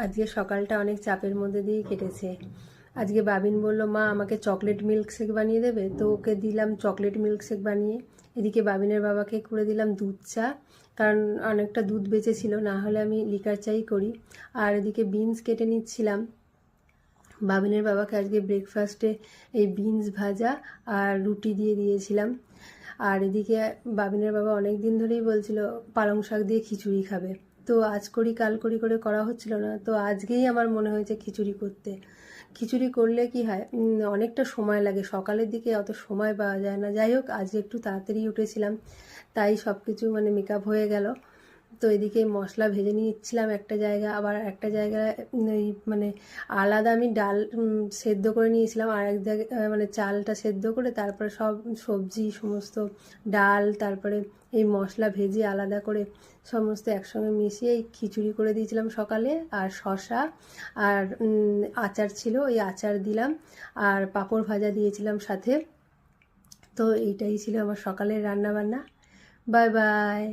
আজকে সকালটা অনেক চাপের মধ্যে দিয়ে কেটেছে। আজকে বাবিন বলল, মা আমাকে চকলেট মিল্কশেক বানিয়ে দেবে, তো ওকে দিলাম চকলেট মিল্কশেক বানিয়ে। এদিকে বাবিনের বাবাকে করে দিলাম দুধ চা, কারণ অনেকটা দুধ বেঁচেছিল, না হলে আমি লিকার চাই করি। আর এদিকে বিনস কেটে নিচ্ছিলাম। বাবিনের বাবাকে আজকে ব্রেকফাস্টে এই বিনস ভাজা আর রুটি দিয়ে দিয়েছিলাম। আর এদিকে বাবিনের বাবা অনেক দিন ধরেই বলছিল পালং শাক দিয়ে খিচুড়ি খাবে, তো আজ করি কাল করি করে করা হচ্ছিল না, তো আজকেই আমার মনে হয়েছে খিচুড়ি করতে। খিচুড়ি করলে কি হয়, অনেকটা সময় লাগে, সকালের দিকে অত সময় পাওয়া যায় না। যাই হোক, আজকে একটু তাড়াতাড়ি উঠেছিলাম, তাই সব কিছু মেকআপ হয়ে গেল। তো এদিকে মশলা ভেজে নিচ্ছিলাম একটা জায়গা, আবার একটা জায়গায় এই আলাদা আমি ডাল সেদ্ধ করে নিয়েছিলাম, আর এক জায়গায় চালটা সেদ্ধ করে তারপরে সব সবজি সমস্ত ডাল তারপরে এই মশলা ভেজে আলাদা করে সমস্ত একসঙ্গে মিশিয়ে এই খিচুড়ি করে দিয়েছিলাম সকালে। আর শসা আর আচার ছিল, ওই আচার দিলাম, আর পাঁপড় ভাজা দিয়েছিলাম সাথে। তো এইটাই ছিল আমার সকালের রান্না বান্না। Bye bye.